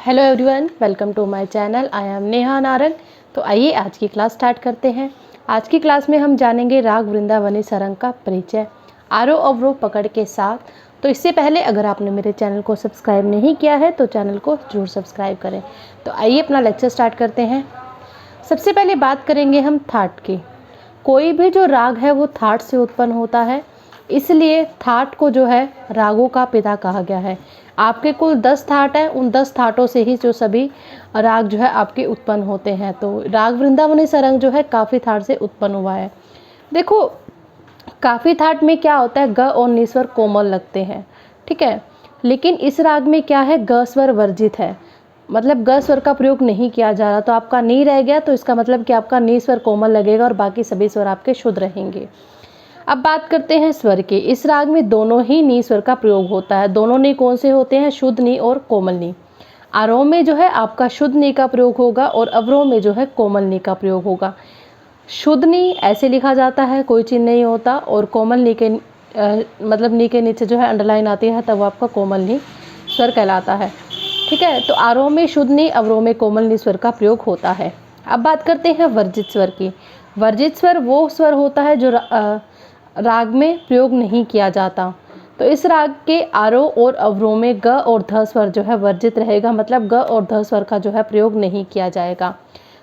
Hello everyone, welcome to my channel. I am Neha Narang. तो आइए आज की क्लास स्टार्ट करते हैं। आज की क्लास में हम जानेंगे राग वृंदावनी सरंग का परिचय आरोह अवरोह पकड़ के साथ। तो इससे पहले अगर आपने मेरे चैनल को सब्सक्राइब नहीं किया है तो चैनल को जरूर सब्सक्राइब करें। तो आइए अपना लेक्चर स्टार्ट करते हैं। सबसे पहले बात करेंगे हम थाट की। कोई भी जो राग है वो थाट से उत्पन्न होता है, इसलिए थाट को जो है रागों का पिता कहा गया है। आपके कुल 10 थाट हैं, उन 10 थाटों से ही जो सभी राग जो है आपके उत्पन्न होते हैं। तो राग वृंदावनी सरंग जो है काफ़ी थाट से उत्पन्न हुआ है। देखो, काफ़ी थाट में क्या होता है, ग और नी स्वर कोमल लगते हैं, ठीक है। लेकिन इस राग में क्या है, ग स्वर वर्जित है, मतलब ग स्वर का प्रयोग नहीं किया जा रहा। तो आपका नी रह गया, तो इसका मतलब कि आपका नी स्वर कोमल लगेगा और बाकी सभी स्वर आपके शुद्ध रहेंगे। अब बात करते हैं स्वर की। इस राग में दोनों ही नी स्वर का प्रयोग होता है। दोनों नी कौन से होते हैं, शुद्ध नी और कोमल नी। आरोह में जो है आपका शुद्ध नी का प्रयोग होगा और अवरोह में जो है कोमल नी का प्रयोग होगा। शुद्ध नी ऐसे लिखा जाता है, कोई चिन्ह नहीं होता, और कोमल नी के मतलब नी के नीचे जो है अंडरलाइन आती है, तब आपका कोमल नी स्वर कहलाता है, ठीक है। तो आरोह में शुद्ध नी, अवरोह में कोमल नी स्वर का प्रयोग होता है। अब बात करते हैं वर्जित स्वर की। वर्जित स्वर वो स्वर होता है जो राग में प्रयोग नहीं किया जाता। तो इस राग के आरोह और अवरोह में ग और ध स्वर जो है वर्जित रहेगा, मतलब ग और ध स्वर का जो है प्रयोग नहीं किया जाएगा।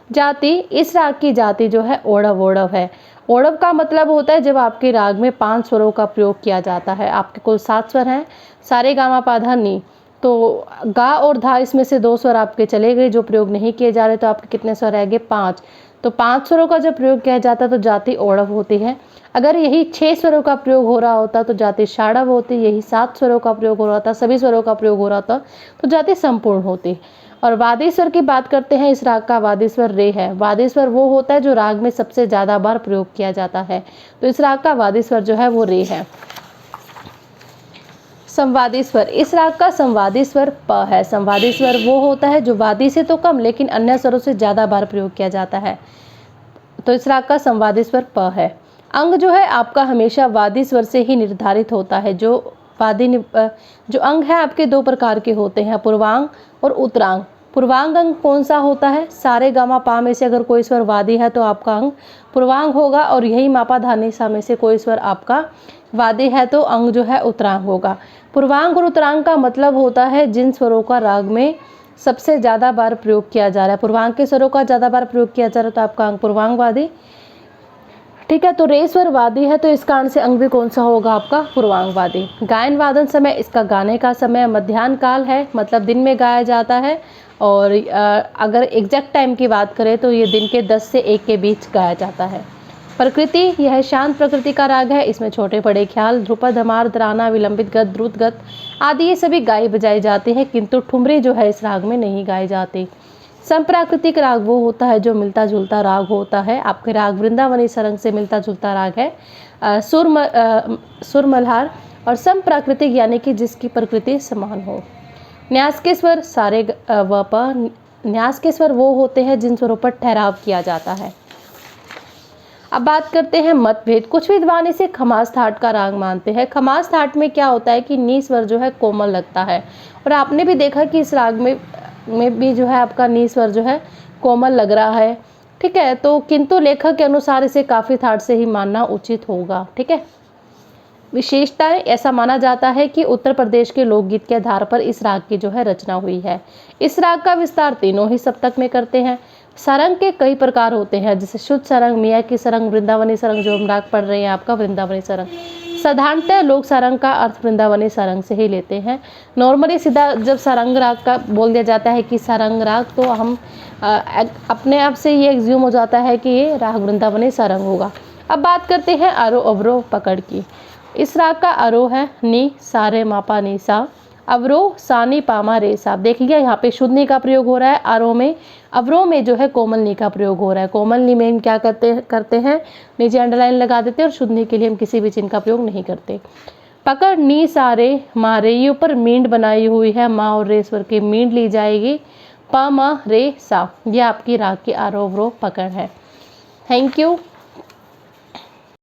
जाति, इस राग की जाति जो है ओढ़व ओढ़व है। ओढ़व का मतलब होता है जब आपके राग में 5 स्वरों का प्रयोग किया जाता है। आपके कुल 7 स्वर हैं, सारे गामा पाधा नी। तो गा और धा इसमें से 2 स्वर आपके चले गए जो प्रयोग नहीं किए जा रहे, तो आपके कितने स्वर रह गए, 5। तो 5 स्वरों का जब प्रयोग किया जाता है तो जाति ओढ़व होती है। अगर यही 6 स्वरों का प्रयोग हो रहा होता तो जाति षाढ़व होती। यही 7 स्वरों का प्रयोग हो रहा था, सभी स्वरों का प्रयोग हो रहा था, तो जाति संपूर्ण होती। और वादी स्वर की बात करते हैं। इस राग का वादी स्वर रे है। वादी स्वर वो होता है जो राग में सबसे ज़्यादा बार प्रयोग किया जाता है। तो इस राग का वादी स्वर जो है वो रे है। संवादी स्वर, इस राग का संवादी स्वर प है। संवादी स्वर वो होता है जो वादी से तो कम लेकिन अन्य स्वरों से ज़्यादा बार प्रयोग किया जाता है। तो इस राग का संवादी स्वर प है। अंग जो है आपका हमेशा वादी स्वर से ही निर्धारित होता है। जो अंग है आपके 2 प्रकार के होते हैं, पूर्वांग और उत्तरांग। पूर्वांग अंग कौन सा होता है, सारे गामा पा में से अगर कोई स्वर वादी है तो आपका अंग पूर्वांग होगा, और यही मापा धा नि सा में से कोई स्वर आपका वादी है तो अंग जो है उत्तरांग होगा। पूर्वांग और उत्तरांग का मतलब होता है जिन स्वरों का राग में सबसे ज़्यादा बार प्रयोग किया जा रहा है। पूर्वांग के स्वरों का ज़्यादा बार प्रयोग किया जा रहा है तो आपका अंग पूर्वांग वादी, ठीक है। तो रे स्वर वादी है तो इस कारण से अंग भी कौन सा होगा, आपका पूर्वांग वादी। गायन वादन समय, इसका गाने का समय मध्याह्न काल है, मतलब दिन में गाया जाता है। और अगर एग्जैक्ट टाइम की बात करें तो ये दिन के 10 से 1 के बीच गाया जाता है। प्रकृति, यह शांत प्रकृति का राग है। इसमें छोटे बड़े ख्याल, ध्रुपद, धमार, तराना, विलंबित गत, द्रुत गत आदि ये सभी गाई बजाई जाती है, किंतु ठुमरी जो है इस राग में नहीं गाई जाती। संप्राकृतिक राग वो होता है जो मिलता जुलता राग होता है। आपके राग वृंदावनी सरंग से मिलता जुलता राग है सुर मल्हार। और संप्राकृतिक यानी कि जिसकी प्रकृति समान हो। न्यास के स्वर सारे व प। न्यास के स्वर वो होते हैं जिन स्वरों पर ठहराव किया जाता है। अब बात करते हैं मतभेद। कुछ विद्वान इसे खमास थाट का राग मानते हैं। खमास थाट में क्या होता है कि नी स्वर जो है कोमल लगता है, और आपने भी देखा कि इस राग में भी जो है आपका नी स्वर जो है कोमल लग रहा है, ठीक है। तो किंतु लेखक के अनुसार इसे काफ़ी थाट से ही मानना उचित होगा, ठीक है। विशेषताएं, ऐसा माना जाता है कि उत्तर प्रदेश के लोकगीत के आधार पर इस राग की जो है रचना हुई है। इस राग का विस्तार तीनों ही सप्तक में करते हैं। सरंग के कई प्रकार होते हैं, जैसे शुद्ध सरंग, मियाँ की सरंग, वृंदावनी सरंग, जो हम राग पढ़ रहे हैं आपका वृंदावनी सरंग। साधारणतः लोग सरंग का अर्थ वृंदावनी सरंग से ही लेते हैं। नॉर्मली सीधा जब सरंग राग का बोल दिया जाता है कि सरंग राग, तो हम अपने आप से ये एग्ज्यूम हो जाता है कि ये राग वृंदावनी सरंग होगा। अब बात करते हैं आरोह अवरोह पकड़ की। इस राग का आरोह है नी सा रे मा पा नी सा, अवरोह सा नी पा मा रे सा। देखिए यहाँ पे शुद्ध नी का प्रयोग हो रहा है आरोह में। अवरोह में जो है कोमल नी का प्रयोग हो रहा है। कोमल नी में हम क्या करते हैं, नीचे अंडरलाइन लगा देते हैं, और शुद्ध नी के लिए हम किसी भी चिन्ह का प्रयोग नहीं करते। पकड़ नी सा रे मा रे, ये ऊपर मींड बनाई हुई है, माँ और रे स्वर की मींड ली जाएगी, पा मा रे सा। ये आपकी राग की आरोह अवरोह पकड़ है। Thank you.